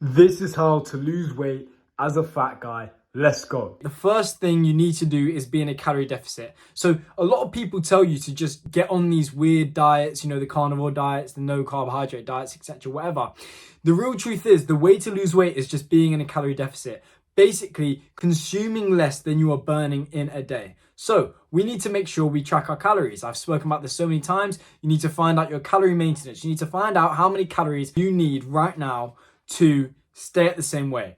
This is how to lose weight as a fat guy. Let's go. The first thing you need to do is be in a calorie deficit. So a lot of people tell you to just get on these weird diets, the carnivore diets, the no carbohydrate diets, etc., whatever. The real truth is the way to lose weight is just being in a calorie deficit. Basically, consuming less than you are burning in a day. So we need to make sure we track our calories. I've spoken about this so many times. You need to find out your calorie maintenance. You need to find out how many calories you need right now to stay at the same weight.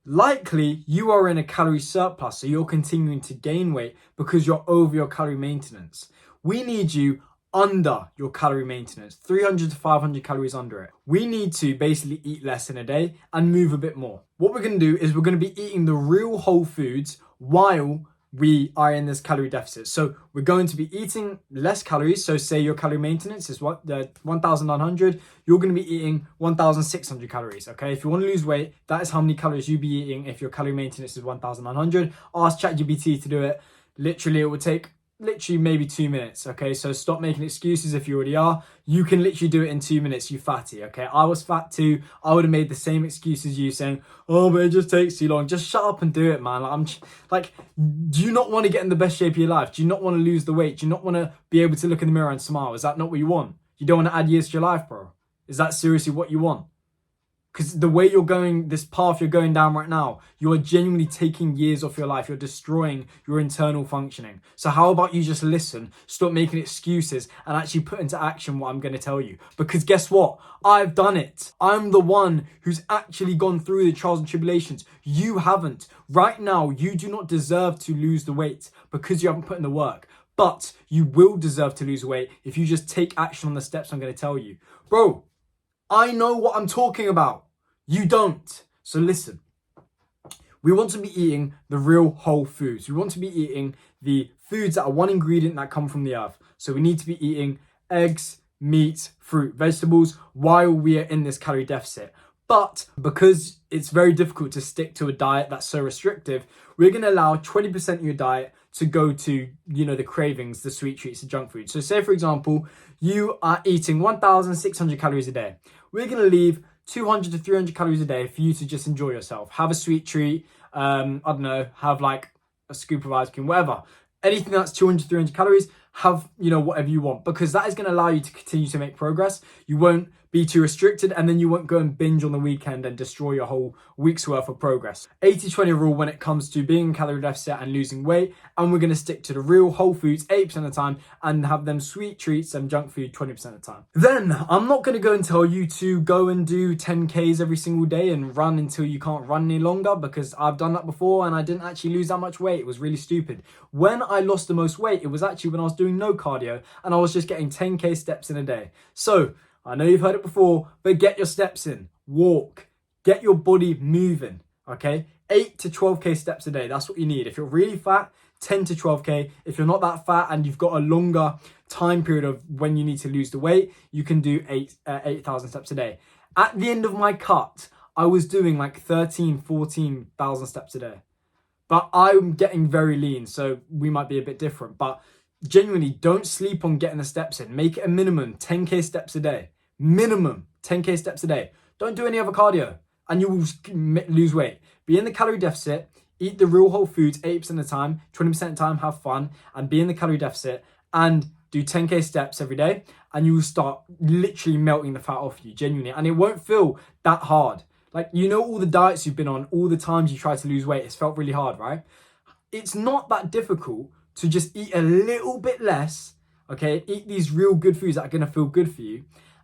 Likely you are in a calorie surplus, so you're continuing to gain weight because you're over your calorie maintenance. We need you under your calorie maintenance, 300 to 500 calories under it. We need to basically eat less in a day and move a bit more. What we're going to do is we're going to be eating the real whole foods while we are in this calorie deficit. So we're going to be eating less calories. So say your calorie maintenance is 1,900, you're going to be eating 1,600 calories. Okay, if you want to lose weight, that is how many calories you'll be eating if your calorie maintenance is 1,900. Ask ChatGPT to do it. Literally, it will take maybe 2 minutes. Okay, so stop making excuses if you already are. You can literally do it in 2 minutes, you fatty. Okay, I was fat too. I would have made the same excuse as you, saying, oh, but it just takes too long. Just shut up and do it, man. Do you not want to get in the best shape of your life? Do you not want to lose the weight? Do you not want to be able to look in the mirror and smile? Is that not what you want? You don't want to add years to your life, bro? Is that seriously what you want? Because the way you're going, this path you're going down right now, you are genuinely taking years off your life. You're destroying your internal functioning. So how about you just listen, stop making excuses, and actually put into action what I'm going to tell you? Because guess what? I've done it. I'm the one who's actually gone through the trials and tribulations. You haven't. Right now, you do not deserve to lose the weight because you haven't put in the work. But you will deserve to lose weight if you just take action on the steps I'm going to tell you. Bro, I know what I'm talking about. You don't. So listen, we want to be eating the real whole foods. We want to be eating the foods that are one ingredient that come from the earth. So we need to be eating eggs, meat, fruit, vegetables while we are in this calorie deficit. But because it's very difficult to stick to a diet that's so restrictive, we're going to allow 20% of your diet to go to, the cravings, the sweet treats, the junk food. So say, for example, you are eating 1,600 calories a day. We're going to leave 200 to 300 calories a day for you to just enjoy yourself. Have a sweet treat. I don't know, have like a scoop of ice cream, whatever. Anything that's 200 to 300 calories, have, whatever you want, because that is going to allow you to continue to make progress. You won't be too restricted, and then you won't go and binge on the weekend and destroy your whole week's worth of progress. 80-20 rule when it comes to being in calorie deficit and losing weight, and we're going to stick to the real whole foods 80% of the time and have them sweet treats and junk food 20% of the time. Then I'm not going to go and tell you to go and do 10Ks every single day and run until you can't run any longer, because I've done that before and I didn't actually lose that much weight. It was really stupid. When I lost the most weight, it was actually when I was doing no cardio and I was just getting 10K steps in a day. So I know you've heard it before, but get your steps in, walk, get your body moving, okay? 8 to 12K steps a day, that's what you need. If you're really fat, 10 to 12K. If you're not that fat and you've got a longer time period of when you need to lose the weight, you can do 8,000 steps a day. At the end of my cut, I was doing like 14,000 steps a day. But I'm getting very lean, so we might be a bit different. But genuinely, don't sleep on getting the steps in. Make it a minimum 10K steps a day. Minimum 10K steps a day. Don't do any other cardio and you will lose weight. Be in the calorie deficit, eat the real whole foods 80% of the time, 20% of the time have fun, and be in the calorie deficit and do 10K steps every day, and you will start literally melting the fat off you, genuinely. And it won't feel that hard. Like, all the diets you've been on, all the times you tried to lose weight, it's felt really hard, right? It's not that difficult to just eat a little bit less, okay? Eat these real good foods that are gonna feel good for you,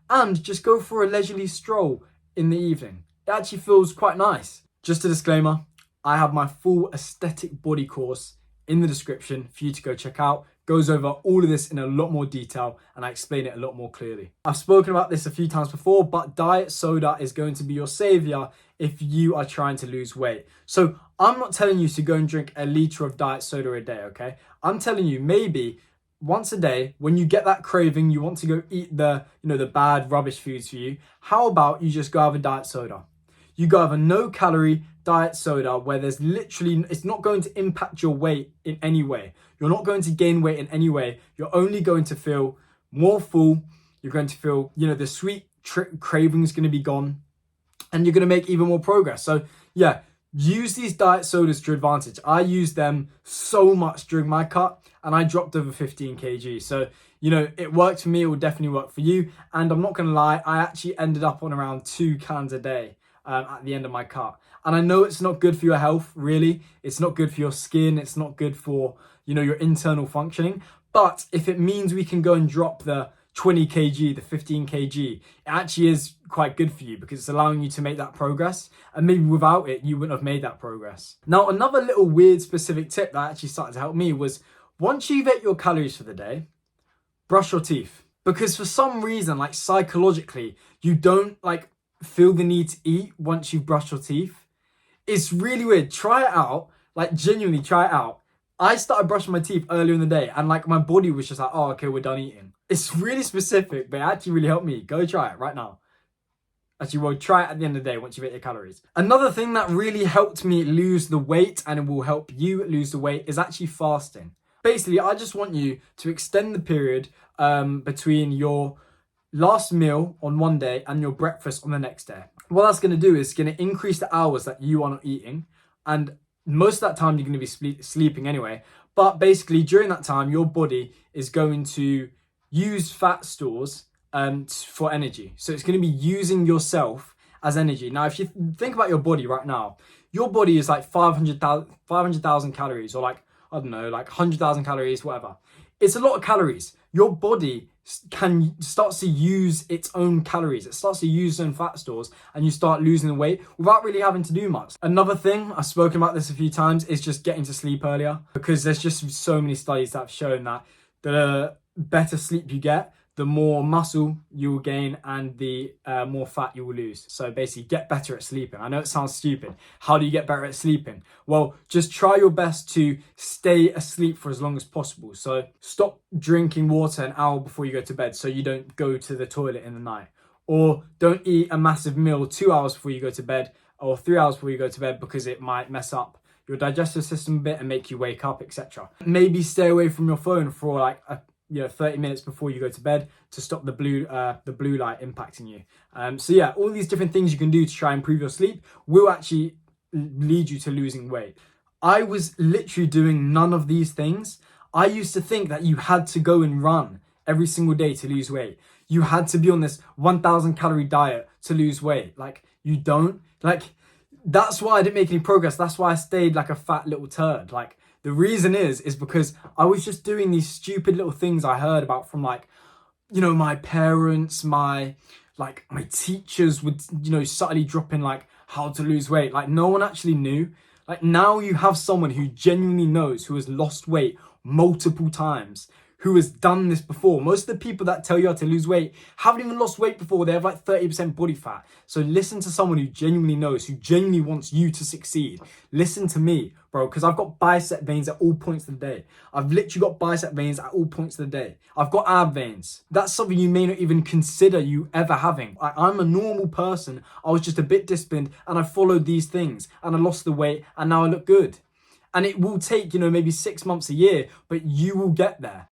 and just go for a leisurely stroll in the evening. It actually feels quite nice. Just a disclaimer, I have my full aesthetic body course in the description for you to go check out. Goes over all of this in a lot more detail and I explain it a lot more clearly. I've spoken about this a few times before, but diet soda is going to be your savior if you are trying to lose weight. So I'm not telling you to go and drink a liter of diet soda a day, okay? I'm telling you maybe once a day, when you get that craving, you want to go eat the bad rubbish foods for you. How about you just go have a diet soda? You go have a no calorie diet soda where there's literally, it's not going to impact your weight in any way. You're not going to gain weight in any way. You're only going to feel more full. You're going to feel, the sweet craving is going to be gone. and you're going to make even more progress. So yeah, use these diet sodas to your advantage. I used them so much during my cut and I dropped over 15 kg. So, it worked for me. It will definitely work for you. And I'm not going to lie, I actually ended up on around 2 cans a day at the end of my cut. And I know it's not good for your health, really. It's not good for your skin. It's not good for, your internal functioning. But if it means we can go and drop the 20 kg, the 15 kg, it actually is quite good for you because it's allowing you to make that progress. And maybe without it, you wouldn't have made that progress. Now, another little weird specific tip that actually started to help me was once you've ate your calories for the day, brush your teeth. Because for some reason, like psychologically, you don't feel the need to eat once you've brushed your teeth. It's really weird. Try it out. Like genuinely try it out. I started brushing my teeth earlier in the day and my body was just like, oh, okay, we're done eating. It's really specific, but it actually really helped me. Go try it right now. Actually, well, try it at the end of the day once you've ate your calories. Another thing that really helped me lose the weight, and it will help you lose the weight, is actually fasting. Basically, I just want you to extend the period between your last meal on one day and your breakfast on the next day. What that's going to do is going to increase the hours that you are not eating, and most of that time you're going to be sleeping anyway. But basically during that time, your body is going to use fat stores for energy. So it's going to be using yourself as energy. Now, if you think about your body right now, your body is like 500,000 calories, or I don't know, 100,000 calories, whatever. It's a lot of calories. Your body starts to use its own calories. It starts to use its own fat stores, and you start losing the weight without really having to do much. Another thing, I've spoken about this a few times, is just getting to sleep earlier, because there's just so many studies that have shown that the better sleep you get, the more muscle you will gain and the more fat you will lose. So basically, get better at sleeping. I know it sounds stupid. How do you get better at sleeping? Well, just try your best to stay asleep for as long as possible. So stop drinking water an hour before you go to bed so you don't go to the toilet in the night. Or don't eat a massive meal 2 hours before you go to bed, or 3 hours before you go to bed, because it might mess up your digestive system a bit and make you wake up, etc. Maybe stay away from your phone for 30 minutes before you go to bed to stop the blue light impacting you. So yeah, all these different things you can do to try and improve your sleep will actually lead you to losing weight. I was literally doing none of these things. I used to think that you had to go and run every single day to lose weight. You had to be on this 1,000 calorie diet to lose weight. You don't. That's why I didn't make any progress. That's why I stayed like a fat little turd. The reason is because I was just doing these stupid little things I heard about from my parents, my teachers would, subtly drop in how to lose weight. No one actually knew. Now you have someone who genuinely knows, who has lost weight multiple times, who has done this before. Most of the people that tell you how to lose weight haven't even lost weight before. They have 30% body fat. So listen to someone who genuinely knows, who genuinely wants you to succeed. Listen to me, bro, because I've got bicep veins at all points of the day. I've literally got bicep veins at all points of the day. I've got ab veins. That's something you may not even consider you ever having. I'm a normal person. I was just a bit disciplined and I followed these things and I lost the weight and now I look good. And it will take, maybe 6 months, a year, but you will get there.